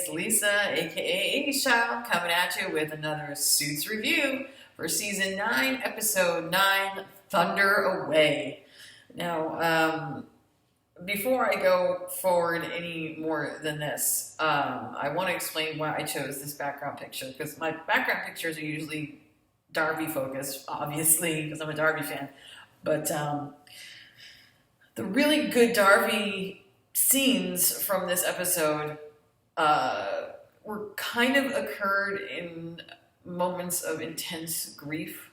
it's Lisa, aka 80's Child, coming at you with another Suits review for Season 9, Episode 9, Thunder Away. Now, before I go forward any more than this, I want to explain why I chose this background picture, because my background pictures are usually Darby focused, obviously, because I'm a Darby fan. But the really good Darby scenes from this episode were kind of occurred in moments of intense grief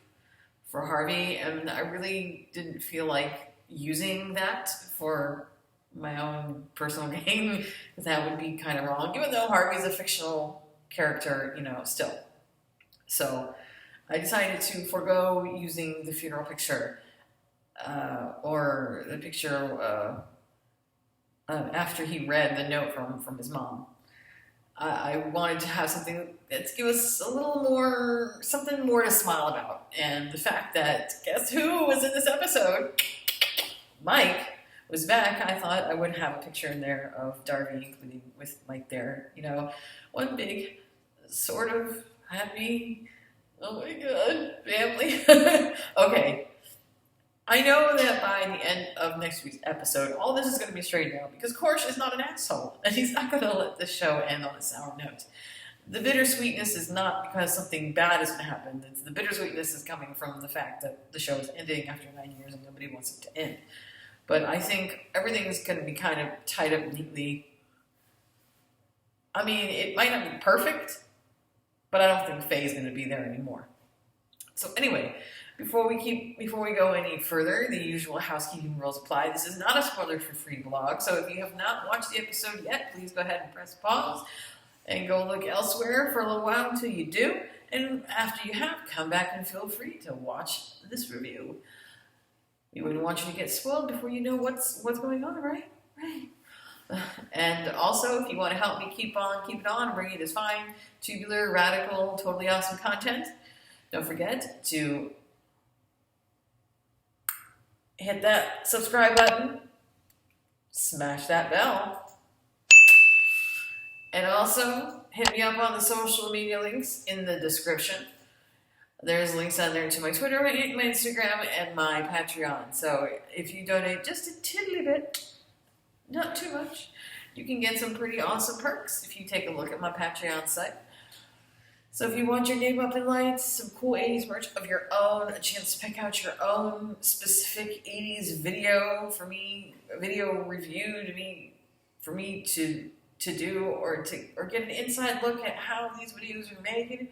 for Harvey, and I really didn't feel like using that for my own personal gain, because that would be kind of wrong, even though Harvey's a fictional character, still. So I decided to forego using the funeral picture or the picture after he read the note from his mom. I wanted to have something that give us a little more, something more to smile about. And the fact that, guess who was in this episode? Mike was back. I thought I would have a picture in there of Darby, including with Mike there. One big sort of happy, oh my god, family. Okay. I know that by the end of next week's episode, all this is going to be straightened out, because Korsh is not an asshole, and he's not going to let this show end on a sour note. The bittersweetness is not because something bad is going to happen. The bittersweetness is coming from the fact that the show is ending after 9 years and nobody wants it to end. But I think everything is going to be kind of tied up neatly. I mean, it might not be perfect, but I don't think Faye is going to be there anymore. So anyway, before we go any further, the usual housekeeping rules apply. This is not a spoiler-free vlog, so if you have not watched the episode yet, please go ahead and press pause and go look elsewhere for a little while until you do. And after you have, come back and feel free to watch this review. We wouldn't want you to get spoiled before you know what's going on, right? Right. And also, if you want to help me keep it on, bring you this fine, tubular, radical, totally awesome content, don't forget to hit that subscribe button, smash that bell, and also hit me up on the social media links in the description. There's links on there to my Twitter, my Instagram, and my Patreon. So if you donate just a tiddly bit, not too much, you can get some pretty awesome perks if you take a look at my Patreon site. So if you want your name up in lights, some cool 80s merch of your own, a chance to pick out your own specific 80s video for me, a video review for me to do, or get an inside look at how these videos are made,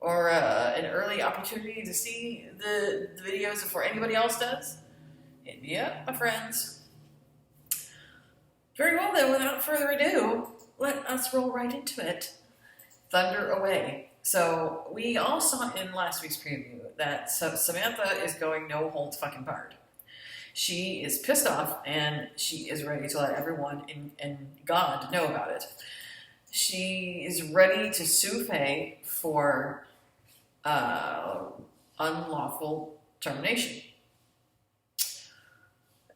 or an early opportunity to see the videos before anybody else does, hit me up, my friends. Very well then, without further ado, let us roll right into it. Thunder Away. So we all saw in last week's preview that Samantha is going no holds fucking barred. She is pissed off and she is ready to let everyone and God know about it. She is ready to sue Faye for unlawful termination.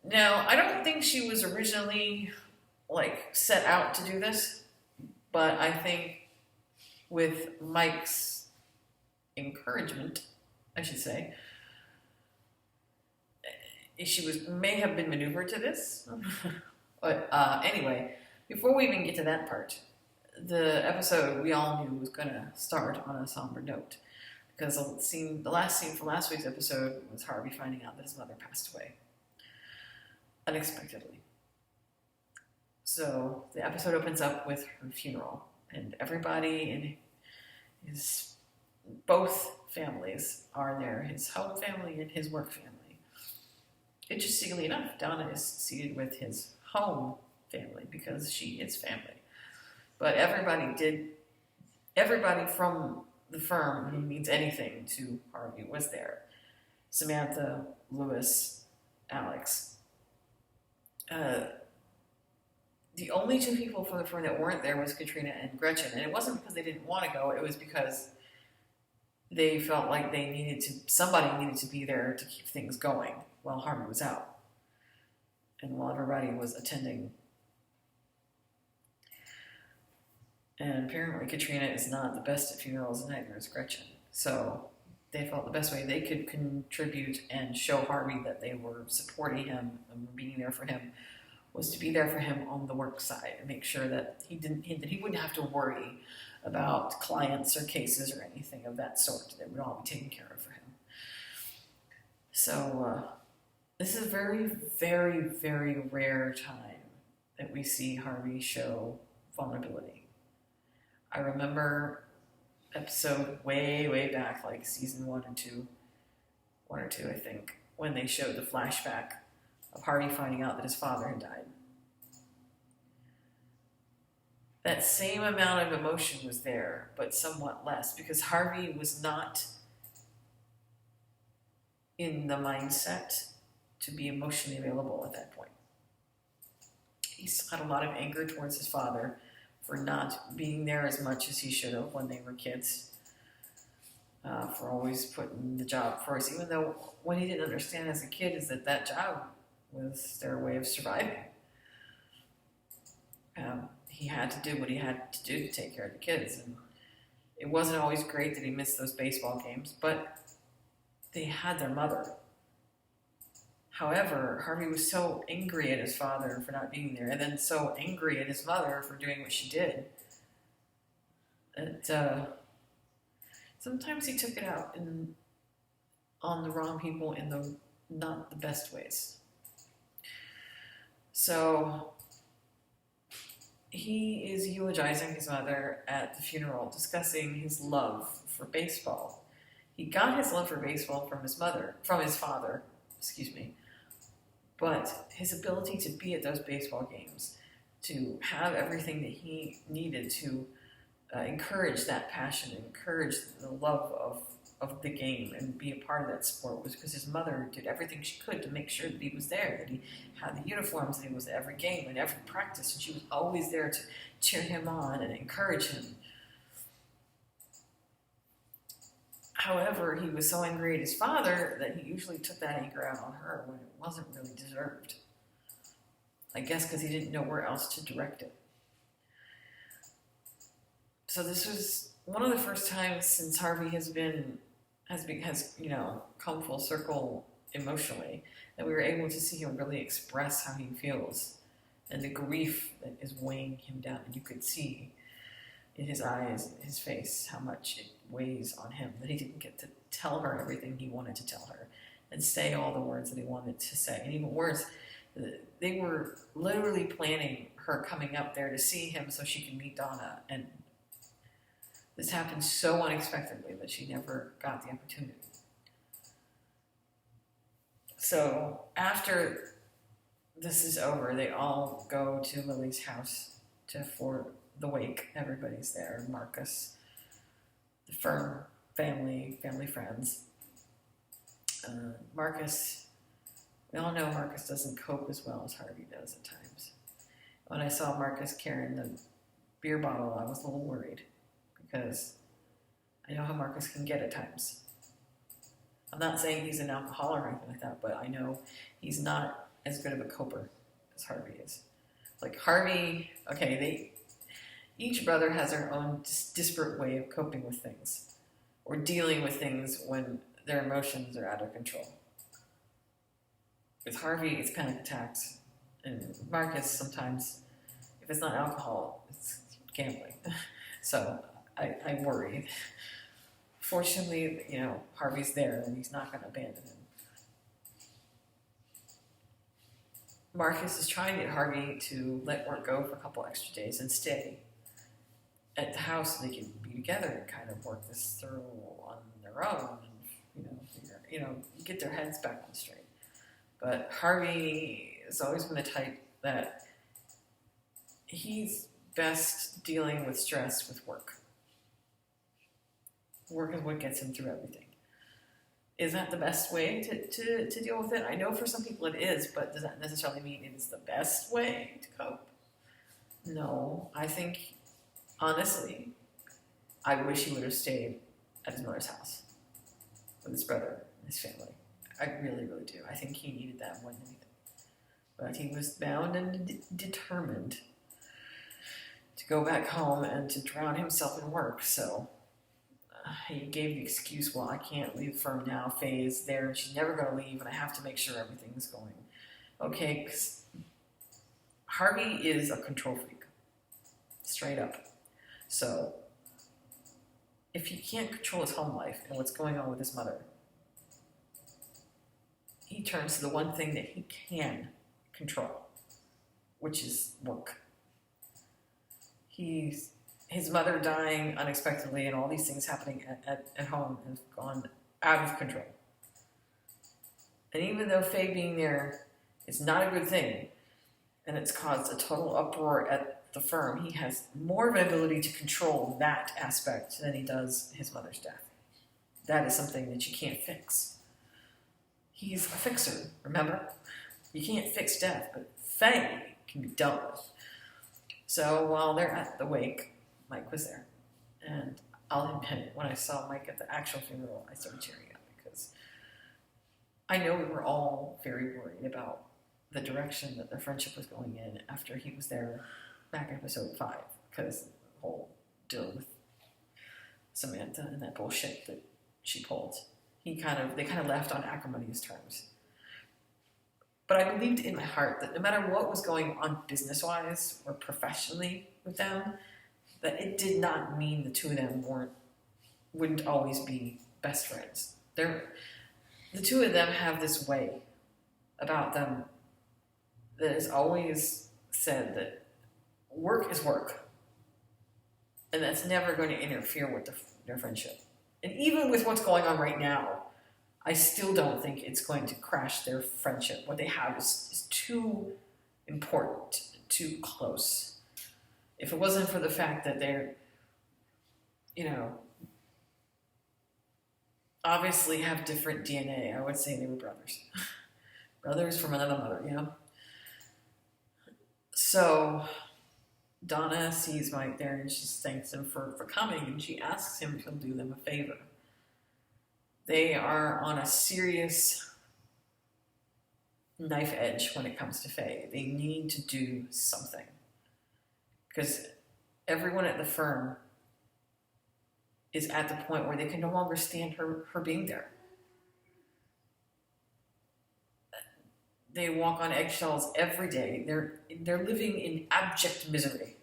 Now, I don't think she was originally set out to do this, but I think with Mike's encouragement, I should say, she may have been maneuvered to this. But anyway, before we even get to that part, the episode we all knew was going to start on a somber note, because the last scene from last week's episode was Harvey finding out that his mother passed away unexpectedly. So the episode opens up with her funeral, and everybody in both families are there, his home family and his work family. Interestingly enough, Donna is seated with his home family because she is family. But everybody from the firm who means anything to Harvey was there. Samantha, Lewis, Alex. The only two people from the firm that weren't there was Katrina and Gretchen. And it wasn't because they didn't want to go, it was because they felt like somebody needed to be there to keep things going while Harvey was out. And while everybody was attending. And apparently Katrina is not the best at funerals, and neither is Gretchen. So they felt the best way they could contribute and show Harvey that they were supporting him and were being there for him was to be there for him on the work side and make sure that he wouldn't have to worry about clients or cases or anything of that sort. That would all be taken care of for him. So this is a very, very, very rare time that we see Harvey show vulnerability. I remember episode way, way back, like season 1 or 2, I think, when they showed the flashback of Harvey finding out that his father had died. That same amount of emotion was there, but somewhat less, because Harvey was not in the mindset to be emotionally available at that point. He still had a lot of anger towards his father for not being there as much as he should have when they were kids, for always putting the job first, even though what he didn't understand as a kid is that job was their way of surviving. He had to do what he had to do to take care of the kids, and it wasn't always great that he missed those baseball games, but they had their mother. However, Harvey was so angry at his father for not being there, and then so angry at his mother for doing what she did, that sometimes he took it out on the wrong people in the not the best ways. So he is eulogizing his mother at the funeral, discussing his love for baseball. He got his love for baseball from his father, but his ability to be at those baseball games, to have everything that he needed to encourage that passion, encourage the love of the game and be a part of that sport, was because his mother did everything she could to make sure that he was there, that he had the uniforms, that he was at every game and every practice, and she was always there to cheer him on and encourage him. However, he was so angry at his father that he usually took that anger out on her when it wasn't really deserved. I guess because he didn't know where else to direct it. So this was one of the first times since Harvey has come full circle emotionally, that we were able to see him really express how he feels and the grief that is weighing him down. And you could see in his eyes, his face, how much it weighs on him, that he didn't get to tell her everything he wanted to tell her and say all the words that he wanted to say. And even worse, they were literally planning her coming up there to see him so she could meet Donna, and this happened so unexpectedly that she never got the opportunity. So after this is over, they all go to Lily's house for the wake. Everybody's there. Marcus, the Fern family friends. Marcus, we all know Marcus doesn't cope as well as Harvey does at times. When I saw Marcus carrying the beer bottle, I was a little worried, because I know how Marcus can get at times. I'm not saying he's an alcoholic or anything like that, but I know he's not as good of a coper as Harvey is. Like Harvey, each brother has their own disparate way of coping with things or dealing with things when their emotions are out of control. With Harvey, it's panic attacks. And Marcus, sometimes, if it's not alcohol, it's gambling. So I worry. Fortunately, Harvey's there and he's not going to abandon him. Marcus is trying to get Harvey to let work go for a couple extra days and stay at the house so they can be together and kind of work this through on their own and, get their heads back on straight. But Harvey has always been the type that he's best dealing with stress with work. Work is what gets him through everything. Is that the best way to deal with it? I know for some people it is, but does that necessarily mean it is the best way to cope? No. I think, honestly, I wish he would have stayed at his mother's house with his brother and his family. I really, really do. I think he needed that more than anything. But he was bound and determined to go back home and to drown himself in work. So he gave the excuse, well, I can't leave the firm now. Faye's there and she's never going to leave, and I have to make sure everything's going okay. 'Cause Harvey is a control freak, straight up. So if he can't control his home life and what's going on with his mother, he turns to the one thing that he can control, which is work. His mother dying unexpectedly and all these things happening at home have gone out of control. And even though Faye being there is not a good thing, and it's caused a total uproar at the firm, he has more of an ability to control that aspect than he does his mother's death. That is something that you can't fix. He's a fixer, remember? You can't fix death, but Faye can be dealt with. So while they're at the wake, Mike was there. And I'll admit, when I saw Mike at the actual funeral, I started tearing up because I know we were all very worried about the direction that their friendship was going in after he was there back in episode 5, because the whole deal with Samantha and that bullshit that she pulled. They kind of left on acrimonious terms. But I believed in my heart that no matter what was going on business-wise or professionally with them, that it did not mean the two of them wouldn't always be best friends. The two of them have this way about them that has always said that work is work, and that's never going to interfere with their friendship. And even with what's going on right now, I still don't think it's going to crash their friendship. What they have is too important, too close. If it wasn't for the fact that they're, obviously have different DNA, I would say they were brothers. Brothers from another mother, So Donna sees Mike there and she thanks him for coming, and she asks him if he'll do them a favor. They are on a serious knife edge when it comes to Faye. They need to do something. Because everyone at the firm is at the point where they can no longer stand her being there. They walk on eggshells every day. They're living in abject misery.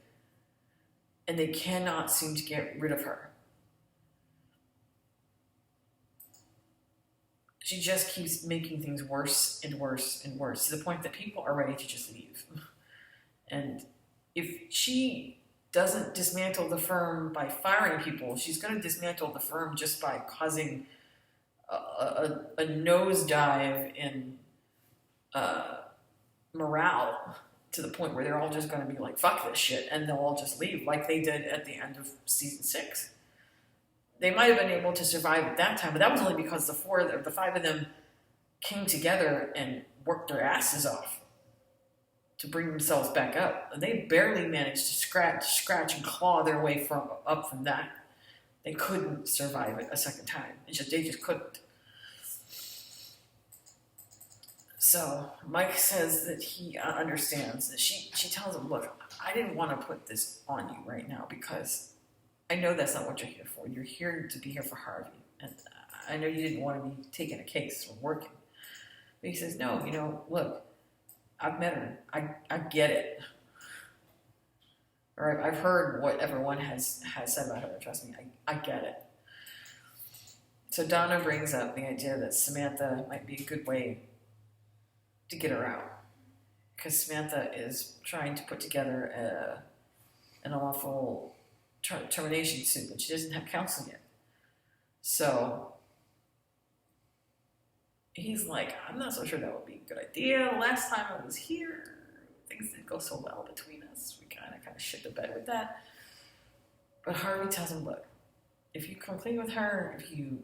And they cannot seem to get rid of her. She just keeps making things worse and worse and worse, to the point that people are ready to just leave. And if she doesn't dismantle the firm by firing people, she's going to dismantle the firm just by causing a nosedive in morale, to the point where they're all just going to be like, fuck this shit, and they'll all just leave, like they did at the end of season 6. They might have been able to survive at that time, but that was only because the 5 of them came together and worked their asses off to bring themselves back up. They barely managed to scratch and claw their way up from that. They couldn't survive it a second time. They just couldn't. So Mike says that he understands. That she tells him, look, I didn't want to put this on you right now because I know that's not what you're here for. You're here to be here for Harvey. And I know you didn't want to be taking a case or working. But he says, no, look, I've met her. I get it. Or I've heard what everyone has said about her. Trust me, I get it. So Donna brings up the idea that Samantha might be a good way to get her out. Because Samantha is trying to put together an awful termination suit, but she doesn't have counsel yet. So he's like, I'm not so sure that would be a good idea. The last time I was here, things didn't go so well between us. We kind of shit the bed with that. But Harvey tells him, look, if you come clean with her, if you,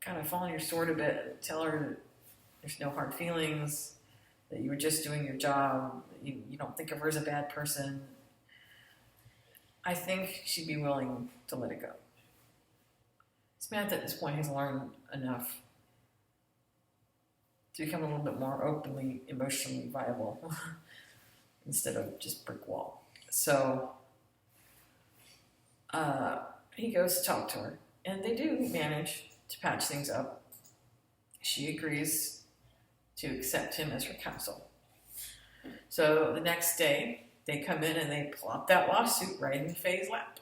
kind of fall on your sword a bit, tell her that there's no hard feelings, that you were just doing your job, that you don't think of her as a bad person, I think she'd be willing to let it go. Samantha at this point has learned enough to become a little bit more openly, emotionally viable. instead of just brick wall. So he goes to talk to her, and they do manage to patch things up. She agrees to accept him as her counsel. So the next day, they come in and they plop that lawsuit right in Faye's lap.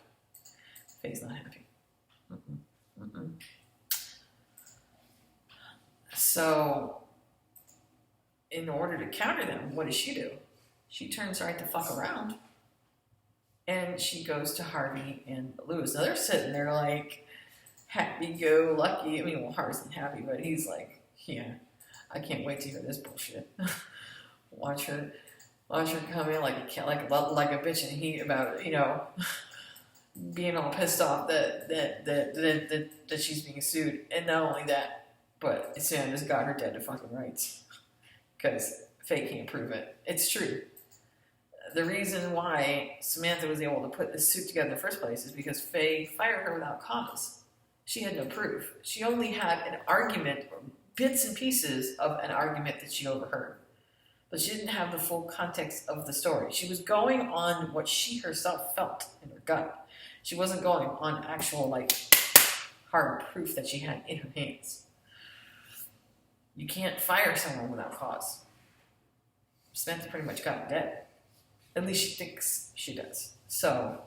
Faye's not happy. So, in order to counter them, what does she do? She turns right the fuck around, and she goes to Harvey and Lewis. Now they're sitting there like happy-go-lucky. I mean, well, Harvey's not happy, but he's like, yeah, I can't wait to hear this bullshit. Watch her come in like a bitch in heat about, you know, being all pissed off that she's being sued. And not only that, but Samanda's got her dead to fucking rights. Because Faye can't prove it. It's true. The reason why Samantha was able to put this suit together in the first place is because Faye fired her without cause. She had no proof. She only had an argument, or bits and pieces of an argument that she overheard. But she didn't have the full context of the story. She was going on what she herself felt in her gut. She wasn't going on actual, like, hard proof that she had in her hands. You can't fire someone without cause. Samantha pretty much got him dead. At least she thinks she does. So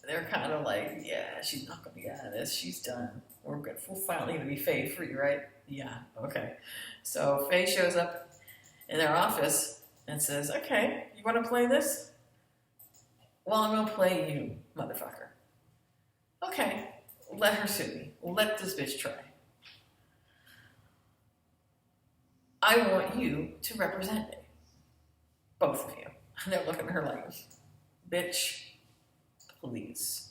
they're kind of like, yeah, she's not going to get out of this. She's done. We're finally going to be Faye free, right? Yeah, okay. So Faye shows up in their office and says, okay, you want to play this? Well, I'm going to play you, motherfucker. Okay, let her sue me. Let this bitch try. I want you to represent me. Both of you. And they're looking at her like, bitch, please.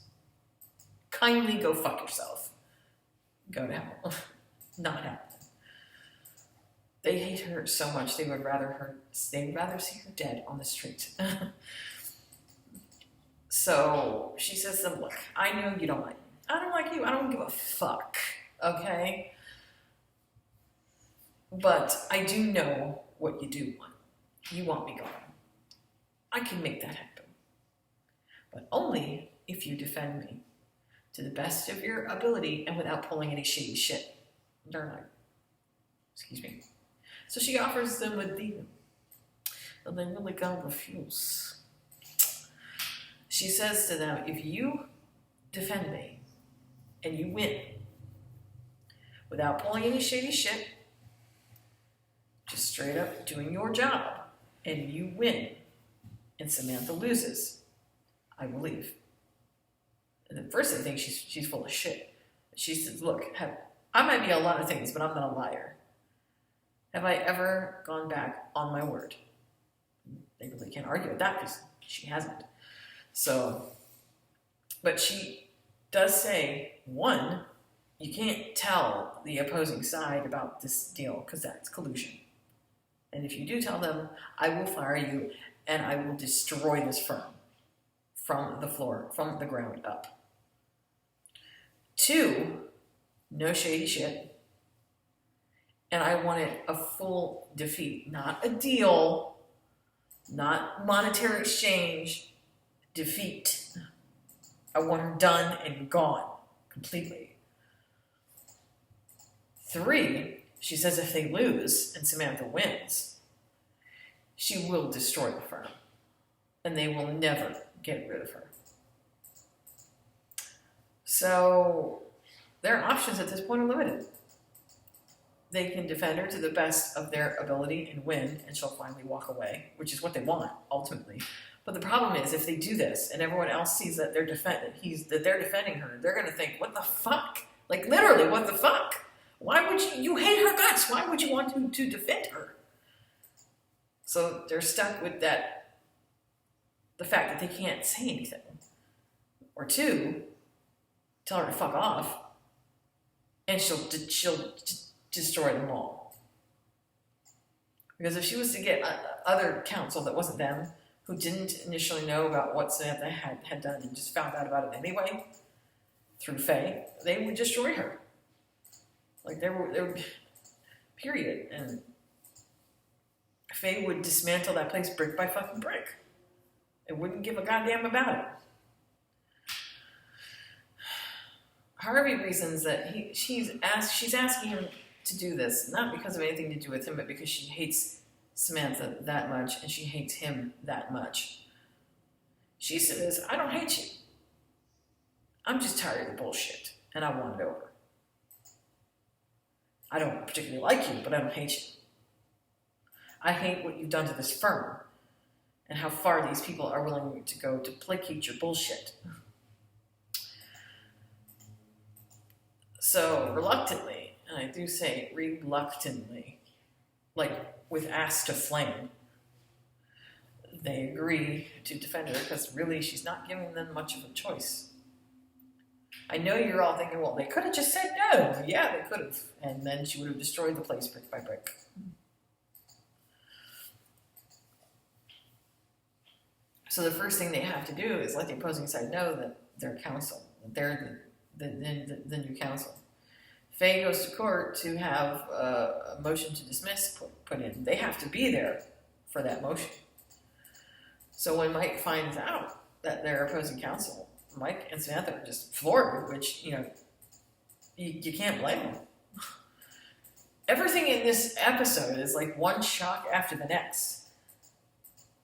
Kindly go fuck yourself. Go to hell. Not happening. They hate her so much they would rather see her dead on the street. So she says to them, look, I know you don't like me. I don't like you. I don't give a fuck. Okay? But I do know what you do want. You want me gone. I can make that happen. But only if you defend me to the best of your ability and without pulling any shady shit. They're like, excuse me. So she offers them a deal. And they really can't refuse. She says to them, if you defend me and you win without pulling any shady shit, just straight up doing your job, and you win, and Samantha loses, I will leave. And at first I think she's full of shit. She says, look, I might be a lot of things, but I'm not a liar. Have I ever gone back on my word? They really can't argue with that because she hasn't. So, but she does say, one, you can't tell the opposing side about this deal because that's collusion. And if you do tell them, I will fire you and I will destroy this firm from the floor, from the ground up. Two, no shady shit. And I wanted a full defeat, not a deal, not monetary exchange, defeat. I want her done and gone completely. Three, she says if they lose and Samantha wins, she will destroy the firm and they will never get rid of her. So their options at this point are limited. They can defend her to the best of their ability and win, and she'll finally walk away, which is what they want, ultimately. But the problem is, if they do this, and everyone else sees that they're defending her, they're going to think, what the fuck? Like, literally, what the fuck? Why would you hate her guts. Why would you want to defend her? So they're stuck with that, the fact that they can't say anything. Or two, tell her to fuck off, and she'll destroy them all. Because if she was to get other counsel that wasn't them, who didn't initially know about what Samantha had done and just found out about it anyway, through Faye, they would destroy her. Like, they were period. And Faye would dismantle that place brick by fucking brick. It wouldn't give a goddamn about it. Harvey reasons that she's asking him to do this, not because of anything to do with him, but because she hates Samantha that much and she hates him that much. She says, I don't hate you. I'm just tired of the bullshit and I want it over. I don't particularly like you, but I don't hate you. I hate what you've done to this firm and how far these people are willing to go to placate your bullshit. So reluctantly, and I do say reluctantly, like with ass to flame, they agree to defend her because really she's not giving them much of a choice. I know you're all thinking, well, they could have just said no. Yeah, they could have. And then she would have destroyed the place brick by brick. So the first thing they have to do is let the opposing side know that they're counsel, that they're the new counsel. Faye goes to court to have a motion to dismiss put in. They have to be there for that motion. So when Mike finds out that they're opposing counsel, Mike and Samantha are just floored, which, you can't blame them. Everything in this episode is like one shock after the next.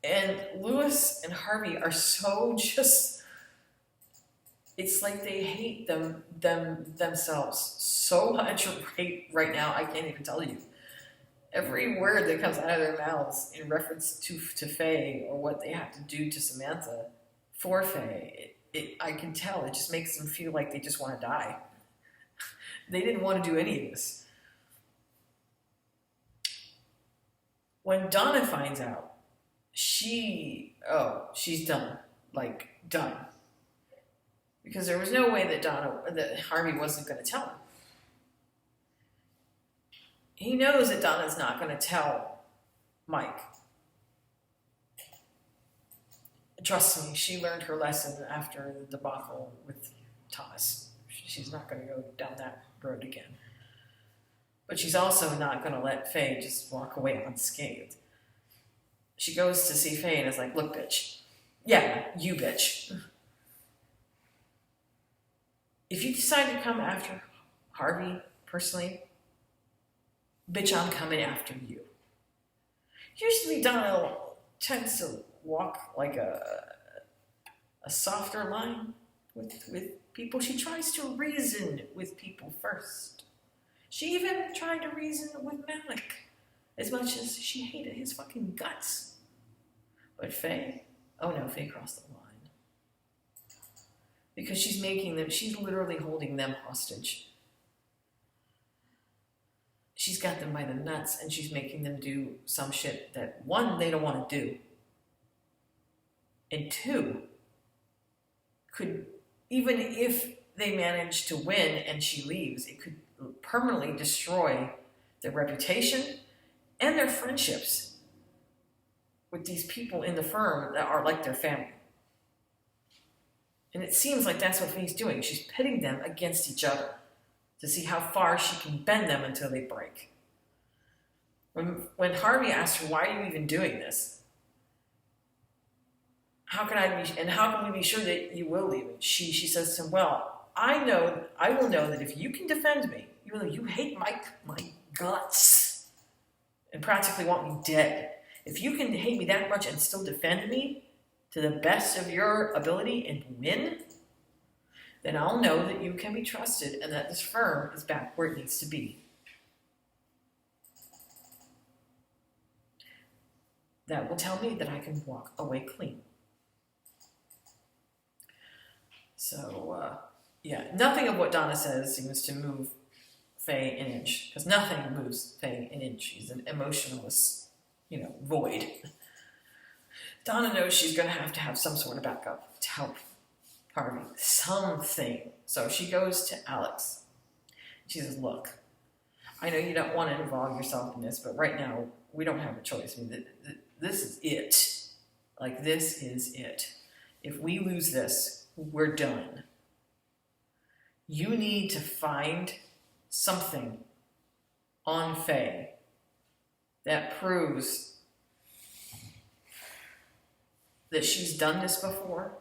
And Lewis and Harvey are so just, it's like they hate themselves so much right now, I can't even tell you. Every word that comes out of their mouths in reference to Faye or what they have to do to Samantha for Faye, I can tell, it just makes them feel like they just want to die. They didn't want to do any of this. When Donna finds out, she's done. Like, done. Because there was no way that Harvey wasn't going to tell him. He knows that Donna's not going to tell Mike. Trust me, she learned her lesson after the debacle with Thomas. She's not going to go down that road again. But she's also not going to let Faye just walk away unscathed. She goes to see Faye and is like, look, bitch. Yeah, you bitch. If you decide to come after Harvey personally, bitch, I'm coming after you. Usually Donna tends to walk like a softer line with people. She tries to reason with people first. She even tried to reason with Malik as much as she hated his fucking guts. But Faye, Faye crossed the line. Because she's literally holding them hostage. She's got them by the nuts and she's making them do some shit that, one, they don't want to do. And two, could, even if they manage to win and she leaves, it could permanently destroy their reputation and their friendships with these people in the firm that are like their family. And it seems like that's what Faye's doing. She's pitting them against each other to see how far she can bend them until they break. When Harvey asked her, why are you even doing this? How can we be sure that you will leave it? She says to him, well, I will know that if you can defend me, even though you hate my guts and practically want me dead, if you can hate me that much and still defend me to the best of your ability and win, then I'll know that you can be trusted and that this firm is back where it needs to be. That will tell me that I can walk away clean. So, nothing of what Donna says seems to move Faye an inch, because nothing moves Faye an inch. She's an emotionless, void. Donna knows she's going to have some sort of backup to help Harvey. Something. So she goes to Alex. She says, look, I know you don't want to involve yourself in this, but right now we don't have a choice. I mean, this is it. Like, this is it. If we lose this, we're done. You need to find something on Faye that proves that she's done this before.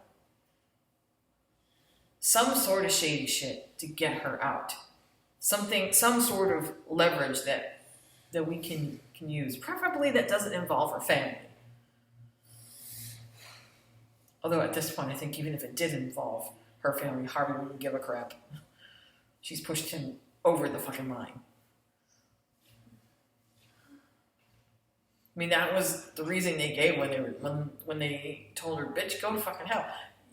Some sort of shady shit to get her out. Some sort of leverage that we can use. Preferably that doesn't involve her family. Although at this point, I think even if it did involve her family, Harvey wouldn't give a crap. She's pushed him over the fucking line. I mean, that was the reason they gave when they told her, "Bitch, go to fucking hell.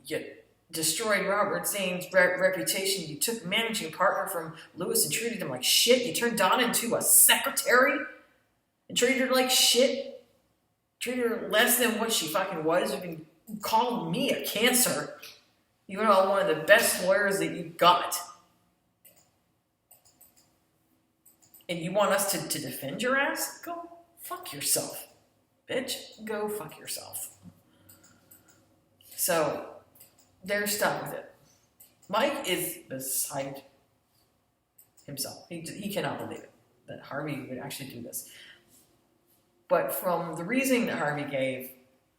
You destroyed Robert Zane's reputation. You took managing partner from Lewis and treated him like shit. You turned Donna into a secretary and treated her like shit. Treated her less than what she fucking was. You can call me a cancer. You know, one of the best lawyers that you got. And you want us to defend your ass? Go fuck yourself, bitch. Go fuck yourself." So they're stuck with it. Mike is beside himself. He cannot believe it, that Harvey would actually do this. But from the reasoning that Harvey gave,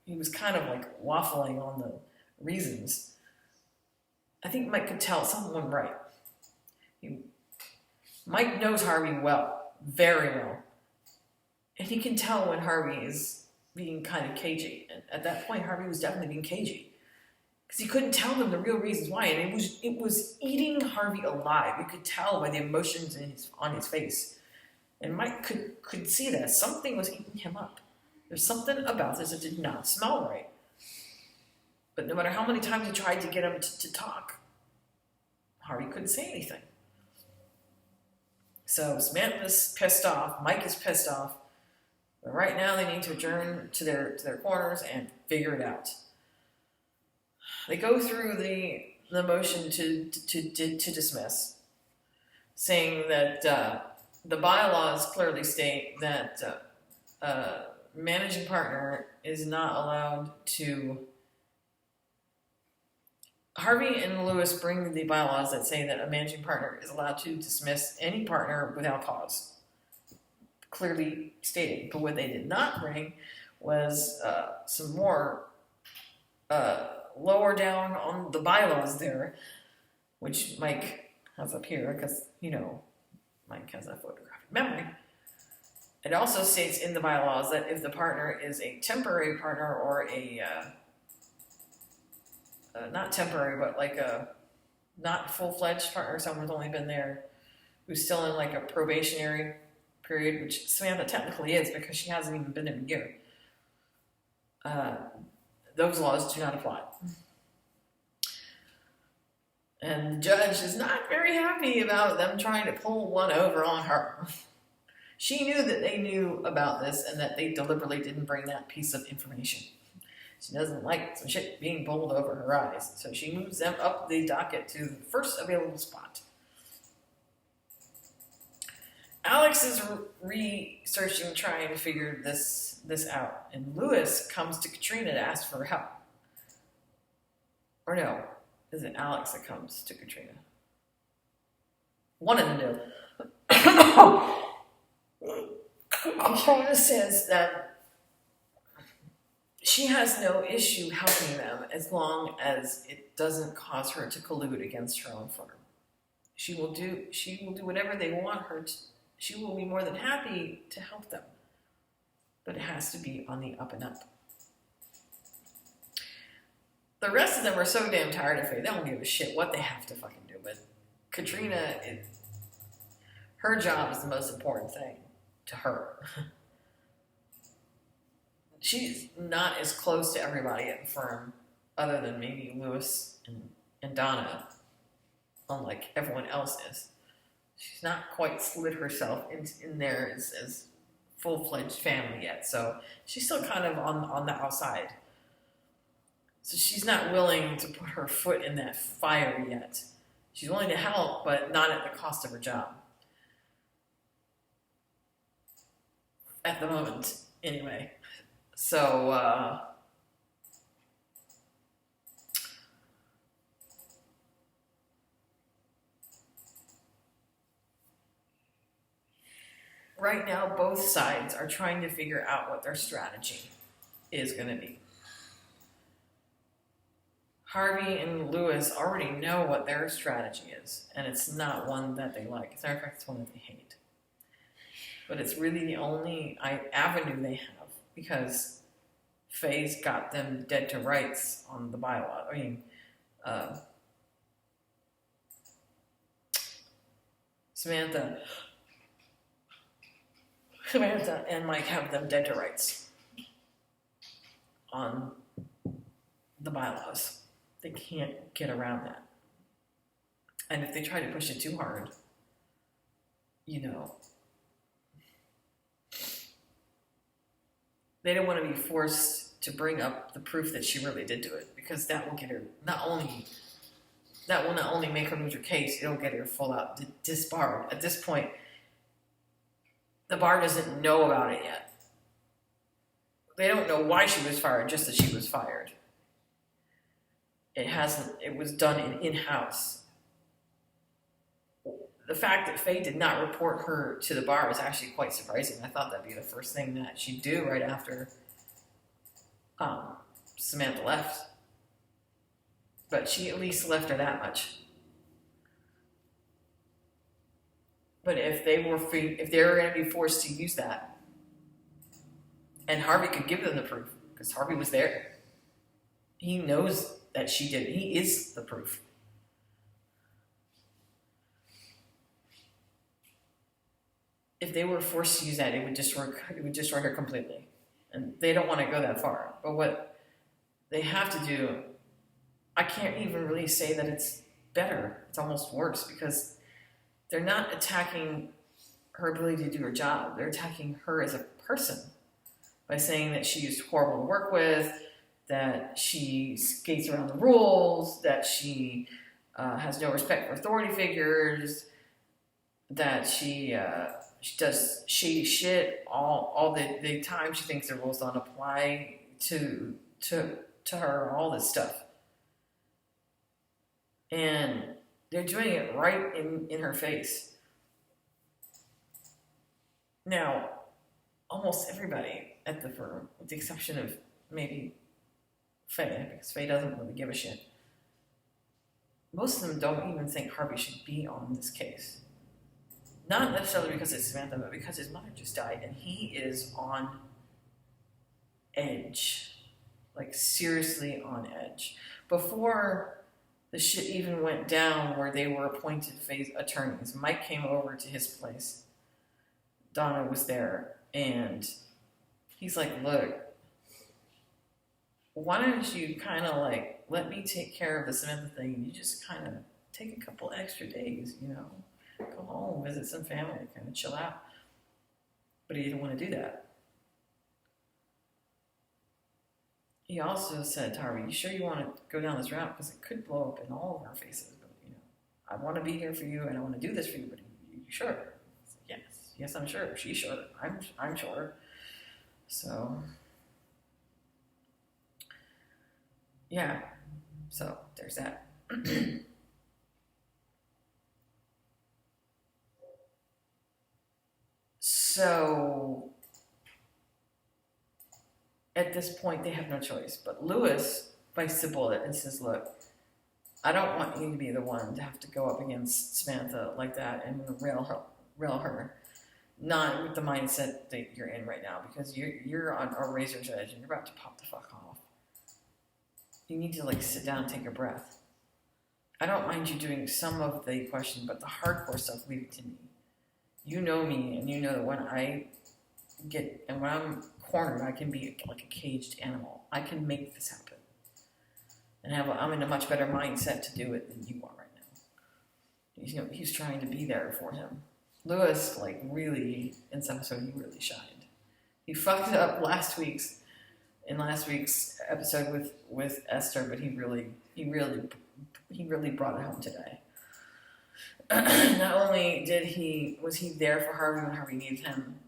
he was kind of like waffling on the reasons. I think Mike could tell someone right. Mike knows Harvey well, very well. And he can tell when Harvey is being kind of cagey. And at that point, Harvey was definitely being cagey. Because he couldn't tell them the real reasons why. And it was eating Harvey alive. You could tell by the emotions on his face. And Mike could see that. Something was eating him up. There's something about this that did not smell right. But no matter how many times he tried to get him to talk, Harvey couldn't say anything. So Samantha's pissed off. Mike is pissed off. But right now they need to adjourn to their corners and figure it out. They go through the motion to dismiss, saying that the bylaws clearly state that managing partner is not allowed to. Harvey and Lewis bring the bylaws that say that a managing partner is allowed to dismiss any partner without cause. Clearly stated. But what they did not bring was some more lower down on the bylaws there, which Mike has up here, because, you know, Mike has a photographic memory. It also states in the bylaws that if the partner is a temporary partner or a not temporary, but like a not full-fledged partner, someone who's only been there, who's still in like a probationary period, which Samantha technically is because she hasn't even been there a year. Those laws do not apply. And the judge is not very happy about them trying to pull one over on her. She knew that they knew about this and that they deliberately didn't bring that piece of information. She doesn't like some shit being pulled over her eyes, so she moves them up the docket to the first available spot. Alex is researching, trying to figure this out, and Lewis comes to Katrina to ask for help. Or no, is it Alex that comes to Katrina? One of them do. Katrina says that she has no issue helping them as long as it doesn't cause her to collude against her own firm. She will do whatever they want her to. She will be more than happy to help them. But it has to be on the up and up. The rest of them are so damn tired of it, they don't give a shit what they have to fucking do. But Katrina, her job is the most important thing to her. She's not as close to everybody at the firm, other than maybe Lewis and Donna, unlike everyone else is. She's not quite slid herself in there as full-fledged family yet, so she's still kind of on the outside. So she's not willing to put her foot in that fire yet. She's willing to help, but not at the cost of her job. At the moment, anyway. So, right now, both sides are trying to figure out what their strategy is going to be. Harvey and Lewis already know what their strategy is, and it's not one that they like. As a matter of fact, it's one that they hate. But it's really the only avenue they have, because Faye's got them dead to rights on the bylaw. I mean, Samantha and Mike have them dead to rights on the bylaws. They can't get around that. And if they try to push it too hard, they don't want to be forced to bring up the proof that she really did do it, because that will get her not only make her lose her case, it'll get her full out disbarred. At this point, the bar doesn't know about it yet. They don't know why she was fired, just that she was fired. It was done in-house. The fact that Faye did not report her to the bar is actually quite surprising. I thought that'd be the first thing that she'd do right after Samantha left. But she at least left her that much. But if they were going to be forced to use that, and Harvey could give them the proof, because Harvey was there. He knows that she did it. He is the proof. If they were forced to use that, it would destroy her completely. And they don't want to go that far. But what they have to do, I can't even really say that it's better. It's almost worse, because they're not attacking her ability to do her job. They're attacking her as a person by saying that she's horrible to work with, that she skates around the rules, that she has no respect for authority figures, that she does shady shit all the time. She thinks the rules don't apply to her, all this stuff. And they're doing it right in her face. Now, almost everybody at the firm, with the exception of maybe Faye, because Faye doesn't really give a shit, most of them don't even think Harvey should be on this case. Not necessarily because it's Samantha, but because his mother just died, and he is on edge. Like, seriously on edge. Before the shit even went down where they were appointed Faye's attorneys, Mike came over to his place. Donna was there, and he's like, look, why don't you kind of like let me take care of the Samantha thing, and you just kind of take a couple extra days, go home, visit some family, kind of chill out. But he didn't want to do that. He also said to Harvey, you sure you want to go down this route? Because it could blow up in all of our faces. But, I want to be here for you, and I want to do this for you, but you sure? Yes, I'm sure. She's sure. I'm sure. So, yeah. So, there's that. So, at this point, they have no choice. But Lewis bites the bullet and says, look, I don't want you to be the one to have to go up against Samantha like that and rail her. Not with the mindset that you're in right now, because you're on a razor's edge and you're about to pop the fuck off. You need to sit down and take a breath. I don't mind you doing some of the question, but the hardcore stuff, leave it to me. You know me, and you know that when when I'm cornered, I can be like a caged animal. I can make this happen. And I'm in a much better mindset to do it than you are right now. He's trying to be there for him. Lewis, really, in this episode, he really shined. He fucked up last week's episode with Esther, but he really brought it home today. Not only was he there for Harvey when Harvey needed him,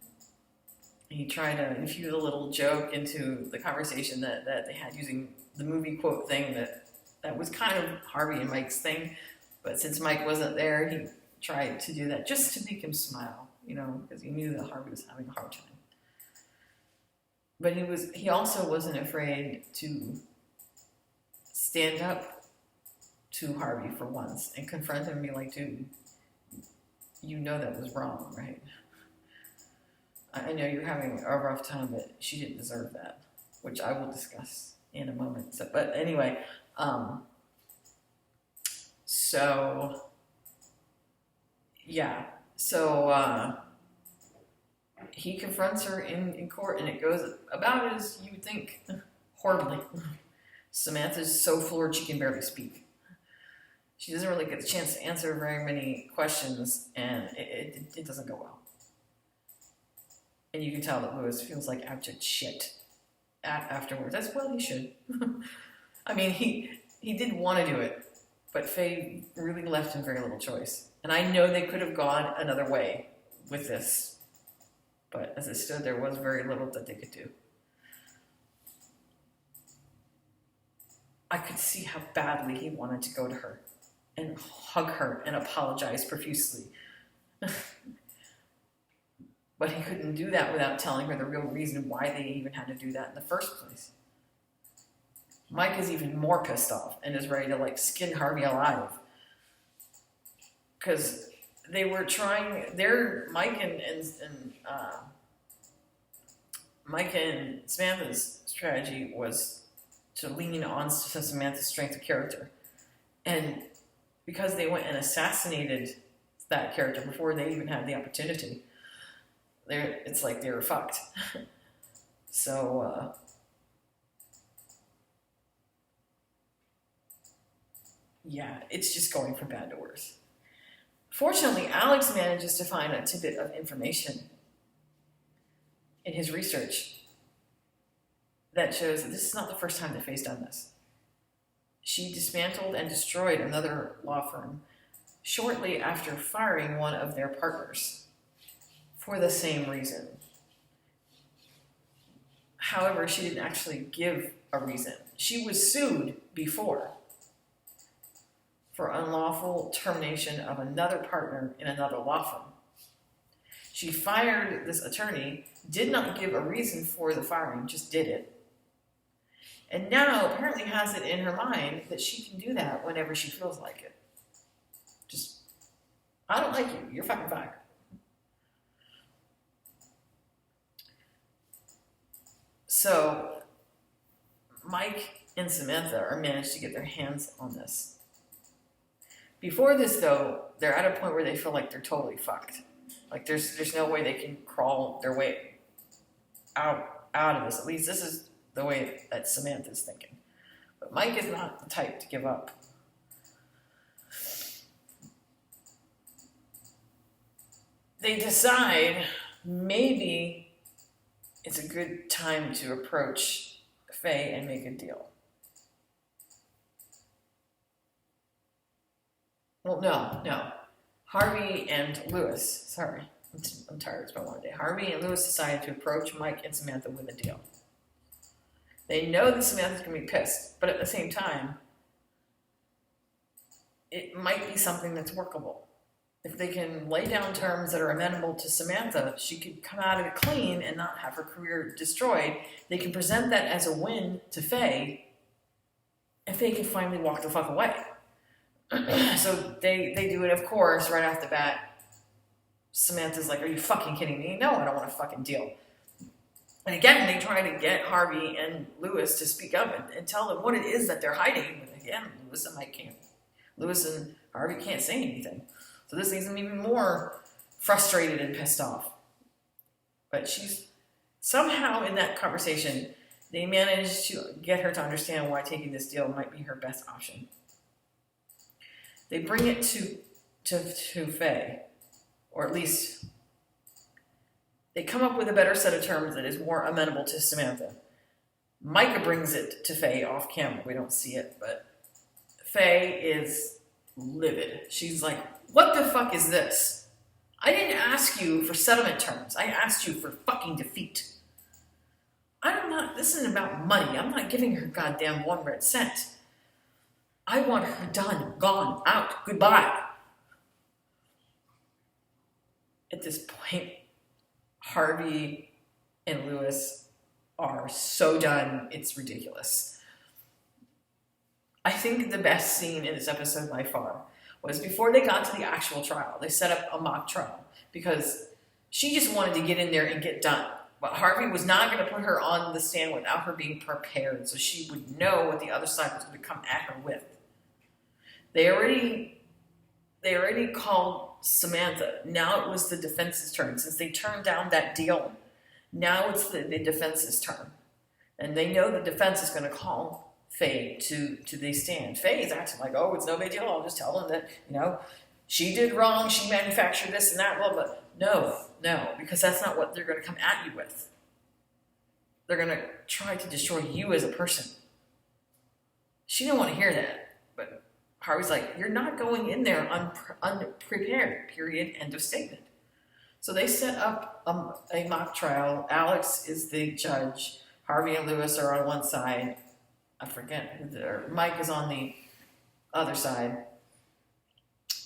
he tried to infuse a little joke into the conversation that they had using the movie quote thing that was kind of Harvey and Mike's thing, but since Mike wasn't there, he tried to do that just to make him smile, because he knew that Harvey was having a hard time. But he also wasn't afraid to stand up to Harvey for once and confront him and be like, dude, you know that was wrong, right? I know you're having a rough time, but she didn't deserve that, which I will discuss in a moment. So, but anyway, so yeah, so he confronts her in court, and it goes about as you would think, horribly. Samantha's so floored she can barely speak. She doesn't really get the chance to answer very many questions, and it doesn't go well. And you can tell that Lewis feels like abject shit afterwards. As well he should. I mean, he did want to do it, but Faye really left him very little choice. And I know they could have gone another way with this, but as it stood, there was very little that they could do. I could see how badly he wanted to go to her and hug her and apologize profusely. But he couldn't do that without telling her the real reason why they even had to do that in the first place. Mike is even more pissed off and is ready to like skin Harvey alive. Because they were trying, Mike and Samantha's strategy was to lean on to Samantha's strength of character. And because they went and assassinated that character before they even had the opportunity, it's like they were fucked. So, yeah, it's just going from bad to worse. Fortunately, Alex manages to find a tidbit of information in his research that shows that this is not the first time that Faye's done this. She dismantled and destroyed another law firm shortly after firing one of their partners for the same reason. However, she didn't actually give a reason. She was sued before for unlawful termination of another partner in another law firm. She fired this attorney, did not give a reason for the firing, just did it. And now apparently has it in her mind that she can do that whenever she feels like it. Just, I don't like you, you're fucking fired. So, Mike and Samantha are managed to get their hands on this. Before this, though, they're at a point where they feel like they're totally fucked. Like there's no way they can crawl their way out of this. At least this is the way that Samantha's thinking. But Mike is not the type to give up. They decide maybe it's a good time to approach Faye and make a deal. Well, no. Harvey and Lewis, sorry, I'm tired, it's been one day. Harvey and Lewis decided to approach Mike and Samantha with a deal. They know that Samantha's going to be pissed, but at the same time, it might be something that's workable. If they can lay down terms that are amenable to Samantha, she could come out of it clean and not have her career destroyed. They can present that as a win to Faye, and Faye can finally walk the fuck away. So they do it, of course, right off the bat. Samantha's like, are you fucking kidding me? No, I don't want a fucking deal. And again, they try to get Harvey and Lewis to speak up and tell them what it is that they're hiding. But again, Lewis and Harvey can't say anything. So this leaves them even more frustrated and pissed off. But she's somehow in that conversation, they managed to get her to understand why taking this deal might be her best option. They bring it to Faye, or at least they come up with a better set of terms that is more amenable to Samantha. Micah brings it to Faye off camera. We don't see it, but Faye is livid. She's like, what the fuck is this? I didn't ask you for settlement terms. I asked you for fucking defeat. This isn't about money. I'm not giving her goddamn one red cent. I want her done, gone, out, goodbye. At this point, Harvey and Lewis are so done, it's ridiculous. I think the best scene in this episode by far was before they got to the actual trial. They set up a mock trial because she just wanted to get in there and get done. But Harvey was not going to put her on the stand without her being prepared so she would know what the other side was going to come at her with. They already called Samantha. Now it was the defense's turn. Since they turned down that deal, now it's the defense's turn. And they know the defense is going to call Faye to the stand. Faye is acting like, oh, it's no big deal. I'll just tell them that, she did wrong. She manufactured this and that, blah, blah. No, because that's not what they're going to come at you with. They're going to try to destroy you as a person. She didn't want to hear that. But Harvey's like, you're not going in there unprepared, period, end of statement. So they set up a mock trial. Alex is the judge. Harvey and Lewis are on one side. I forget who Mike is on the other side.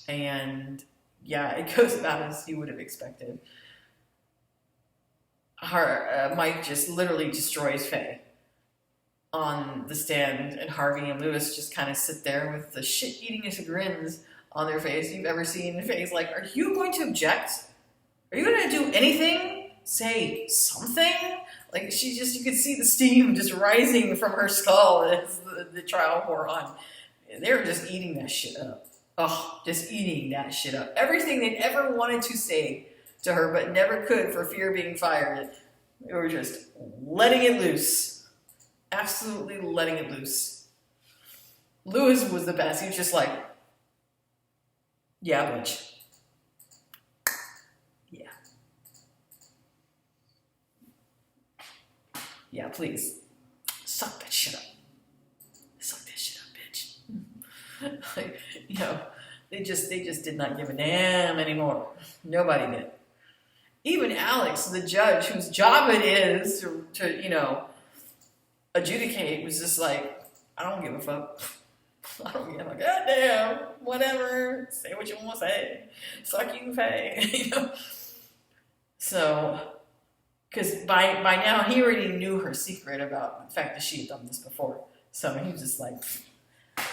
And yeah, it goes about as you would have expected. Mike just literally destroys Faye on the stand, and Harvey and Lewis just kind of sit there with the shit-eatingest grins on their face you've ever seen. Faye's like, are you going to object? Are you going to do anything? Say something? Like, you could see the steam just rising from her skull as the trial wore on. They were just eating that shit up. Oh, just eating that shit up. Everything they'd ever wanted to say to her but never could for fear of being fired, they were just letting it loose. Absolutely letting it loose. Lewis was the best. He was just like, yeah, bitch. Yeah, please. Suck that shit up. Suck that shit up, bitch. Like, they just did not give a damn anymore. Nobody did. Even Alex, the judge, whose job it is to adjudicate, was just like, I don't give a fuck. I don't give a goddamn. Whatever. Say what you want to say. Suck you, Faye. So, because by now he already knew her secret about the fact that she had done this before. So he was just like,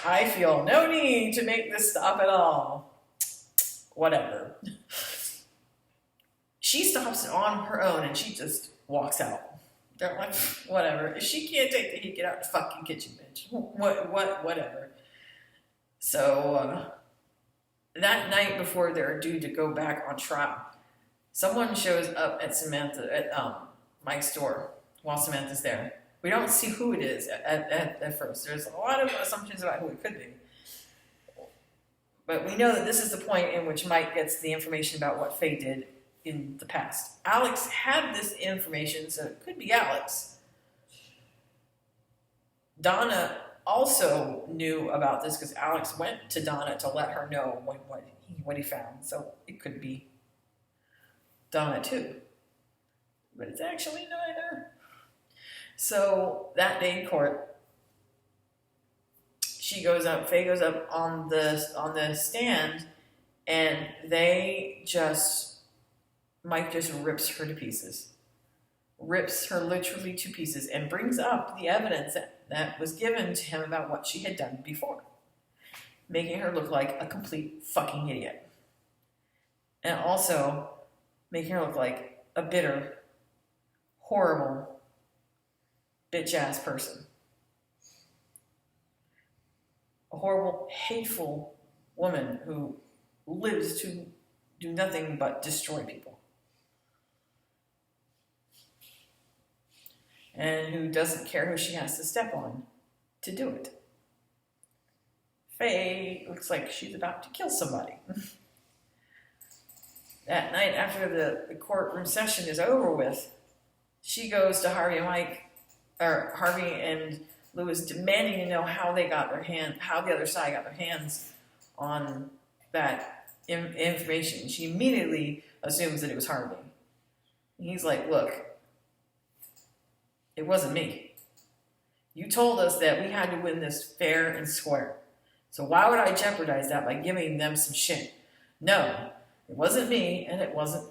I feel no need to make this stop at all. Whatever. She stops on her own and she just walks out. They're like, whatever. If she can't take the heat, get out the fucking kitchen, bitch. Whatever. So that night before they're due to go back on trial, someone shows up at Mike's door while Samantha's there. We don't see who it is at first. There's a lot of assumptions about who it could be. But we know that this is the point in which Mike gets the information about what Faye did in the past. Alex had this information, so it could be Alex. Donna also knew about this because Alex went to Donna to let her know what he found. So it could be Donna too. But it's actually neither. So that day in court, Faye goes up on the stand, and Mike just rips her to pieces. Rips her literally to pieces and brings up the evidence that was given to him about what she had done before, making her look like a complete fucking idiot. And also making her look like a bitter, horrible, bitch-ass person. A horrible, hateful woman who lives to do nothing but destroy people. And who doesn't care who she has to step on to do it. Faye looks like she's about to kill somebody. That night after the courtroom session is over with, she goes to Harvey and Lewis, demanding to know how the other side got their hands on that information. She immediately assumes that it was Harvey. And he's like, look, it wasn't me. You told us that we had to win this fair and square. So why would I jeopardize that by giving them some shit? No, it wasn't me, and it wasn't.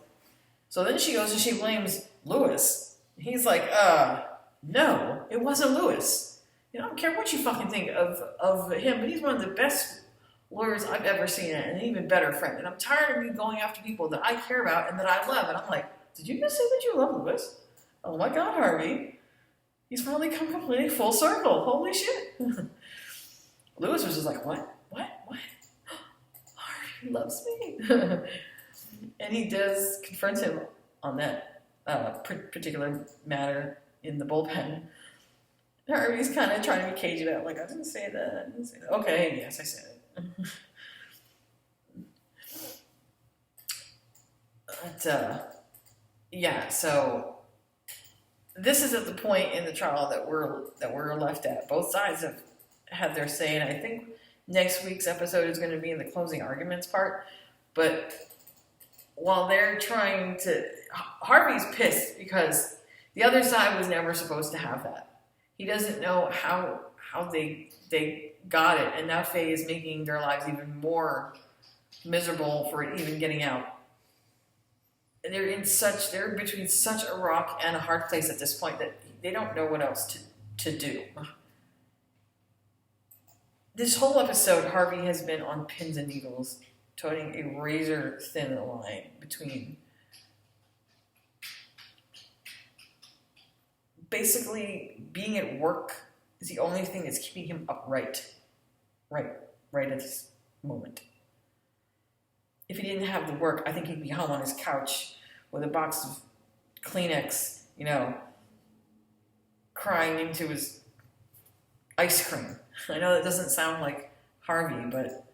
So then she goes and she blames Lewis. He's like, no, it wasn't Lewis. I don't care what you fucking think of him, but he's one of the best lawyers I've ever seen and an even better friend. And I'm tired of you going after people that I care about and that I love. And I'm like, did you just say that you love Lewis? Oh my God, Harvey. He's finally come completely full circle. Holy shit. Lewis was just like, what? Harvey loves me. And he does confront him on that particular matter in the bullpen. Harvey's kind of trying to be cagey about it, like, I didn't say that. Okay, yes, I said it. But, yeah, so this is at the point in the trial that we're left at. Both sides have had their say, and I think next week's episode is going to be in the closing arguments part. But while they're trying to, Harvey's pissed because the other side was never supposed to have that. He doesn't know how they got it, and now Faye is making their lives even more miserable for it even getting out. And they're between such a rock and a hard place at this point that they don't know what else to do. This whole episode, Harvey has been on pins and needles, toting a razor-thin line between basically being at work is the only thing that's keeping him upright right at this moment. If he didn't have the work, I think he'd be home on his couch with a box of Kleenex, crying into his ice cream. I know that doesn't sound like Harvey, but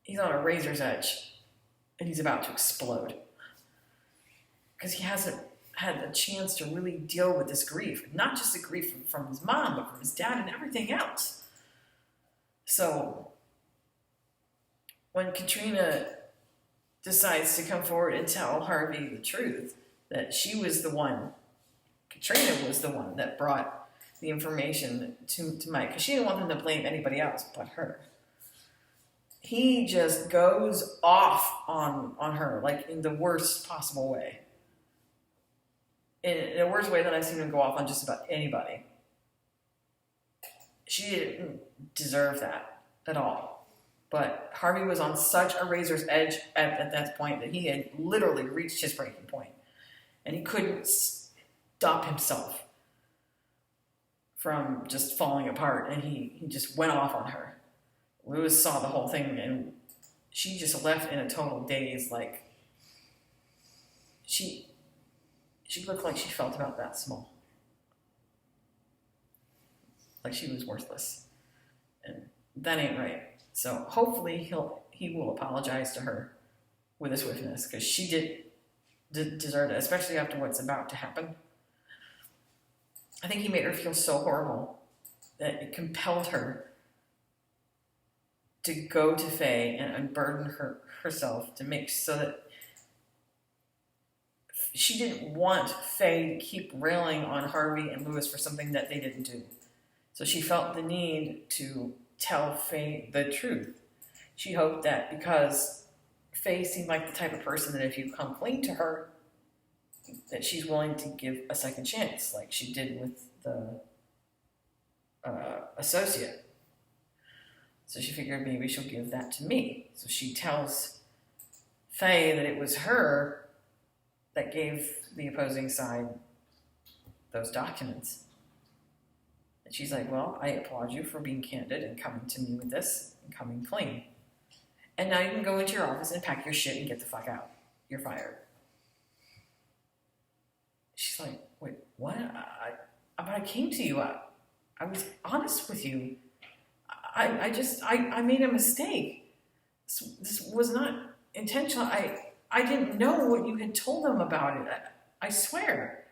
he's on a razor's edge and he's about to explode because he hasn't had a chance to really deal with this grief. Not just the grief from his mom, but from his dad and everything else. So when Katrina decides to come forward and tell Harvey the truth, that Katrina was the one that brought the information to Mike, because she didn't want him to blame anybody else but her. He just goes off on her, like in the worst possible way. In a worse way than I've seen him go off on just about anybody. She didn't deserve that at all. But Harvey was on such a razor's edge at that point that he had literally reached his breaking point. And he couldn't stop himself from just falling apart. And he just went off on her. Lewis saw the whole thing and she just left in a total daze. Like, she looked like she felt about that small. Like she was worthless. And that ain't right. So hopefully he will apologize to her with his swiftness, because she did deserve it, especially after what's about to happen. I think he made her feel so horrible that it compelled her to go to Faye and unburden herself to make so that she didn't want Faye to keep railing on Harvey and Lewis for something that they didn't do. So she felt the need to tell Faye the truth. She hoped that because Faye seemed like the type of person that if you come clean to her, that she's willing to give a second chance, like she did with the associate. So she figured maybe she'll give that to me. So she tells Faye that it was her that gave the opposing side those documents. And she's like, well, I applaud you for being candid and coming to me with this and coming clean. And now you can go into your office and pack your shit and get the fuck out. You're fired. She's like, wait, what? I came to you. I was honest with you. I made a mistake. This was not intentional. I didn't know what you had told them about it. I swear.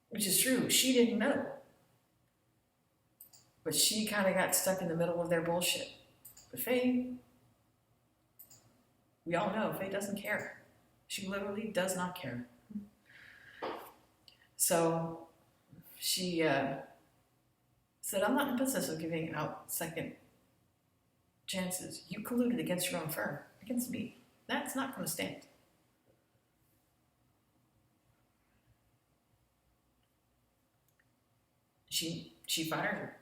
Which is true. She didn't know. But she kind of got stuck in the middle of their bullshit. But Faye, we all know Faye doesn't care. She literally does not care. So she said, I'm not in the business of giving out second chances. You colluded against your own firm, against me. That's not going to stand. she fired her.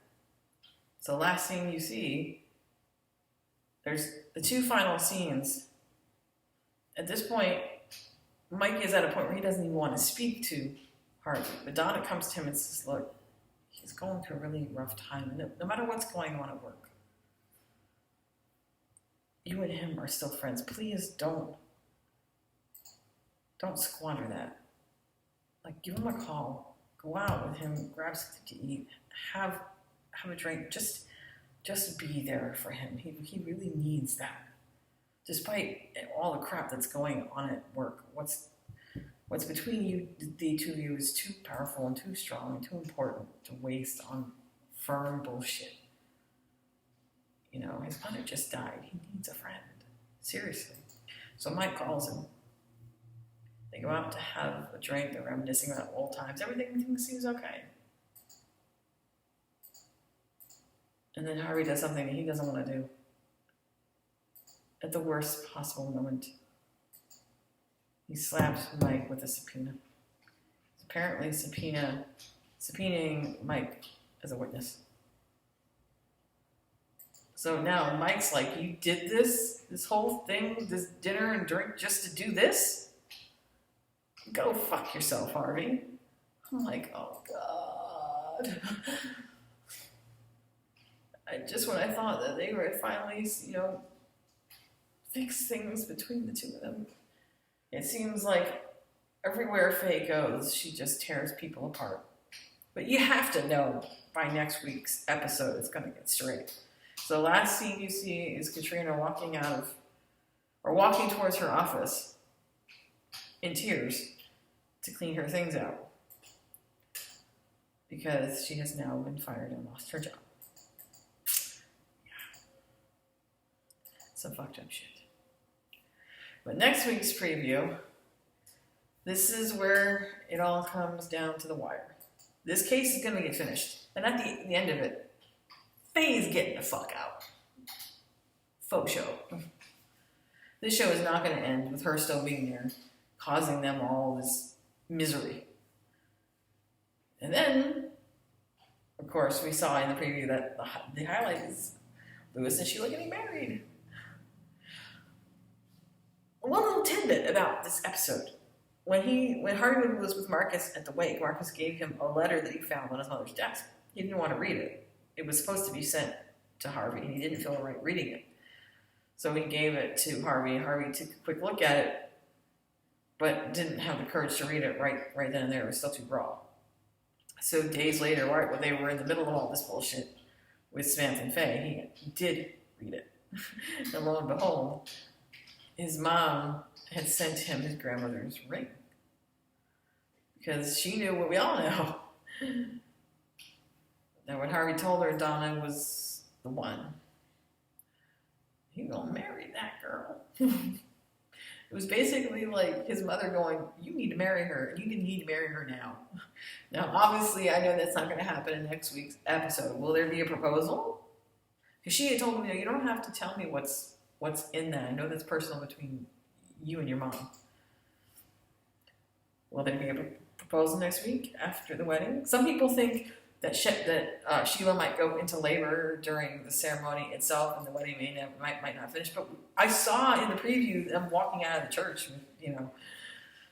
So last scene you see, there's the two final scenes. At this point, Mike is at a point where he doesn't even want to speak to Harvey. But Donna comes to him and says, look, he's going through a really rough time. No matter what's going on at work, you and him are still friends. Please don't squander that. Like, give him a call. Go out with him. Grab something to eat. Have a drink. Just be there for him. He really needs that. Despite all the crap that's going on at work, what's between you, the two of you, is too powerful and too strong and too important to waste on firm bullshit. You know, his mother just died. He needs a friend. Seriously. So Mike calls him. They go out to have a drink. They're reminiscing about old times. Everything seems okay. And then Harvey does something that he doesn't want to do. At the worst possible moment, he slaps Mike with a subpoena. Apparently subpoenaing Mike as a witness. So now Mike's like, you did this whole thing, this dinner and drink just to do this? Go fuck yourself, Harvey. I'm like, oh God. When I thought that they were finally, fix things between the two of them, it seems like everywhere Faye goes, she just tears people apart. But you have to know by next week's episode it's going to get straight. So the last scene you see is Katrina walking towards her office in tears to clean her things out because she has now been fired and lost her job. Some fucked up shit. But next week's preview, this is where it all comes down to the wire. This case is going to get finished. And at the end of it, Faye's getting the fuck out. Faux show. This show is not going to end with her still being there, causing them all this misery. And then, of course, we saw in the preview that the highlight is Louis and Sheila getting married. One little tidbit about this episode. When Harvey was with Marcus at the wake, Marcus gave him a letter that he found on his mother's desk. He didn't want to read it. It was supposed to be sent to Harvey, and he didn't feel right reading it. So he gave it to Harvey. Harvey took a quick look at it, but didn't have the courage to read it right then and there. It was still too raw. So days later, right when they were in the middle of all this bullshit with Samantha and Faye, he did read it. And lo and behold, his mom had sent him his grandmother's ring. Because she knew what we all know. That when Harvey told her Donna was the one, he gonna marry that girl. It was basically like his mother going, you need to marry her. You need to marry her now. Now, obviously, I know that's not going to happen in next week's episode. Will there be a proposal? Because she had told me, you don't have to tell me what's in that. I know that's personal between you and your mom. Will there be a proposal next week after the wedding? Some people think that Sheila might go into labor during the ceremony itself, and the wedding might not finish. But I saw in the preview them walking out of the church,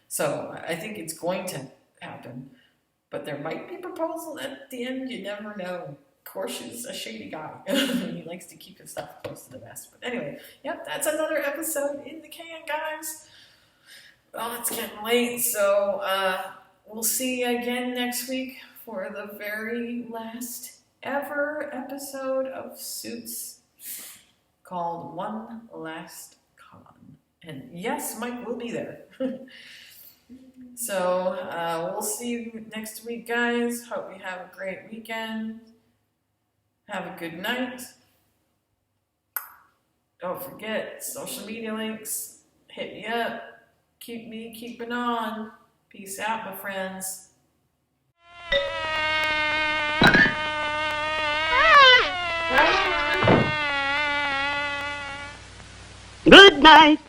So I think it's going to happen. But there might be a proposal at the end. You never know. Korsh is a shady guy. He likes to keep his stuff close to the vest. But anyway, yep, that's another episode in the can, guys. Well, it's getting late, so we'll see you again next week for the very last ever episode of Suits called One Last Con. And yes, Mike will be there. So we'll see you next week, guys. Hope you have a great weekend. Have a good night. Don't forget, social media links. Hit me up. Keep me keeping on. Peace out, my friends. Good night.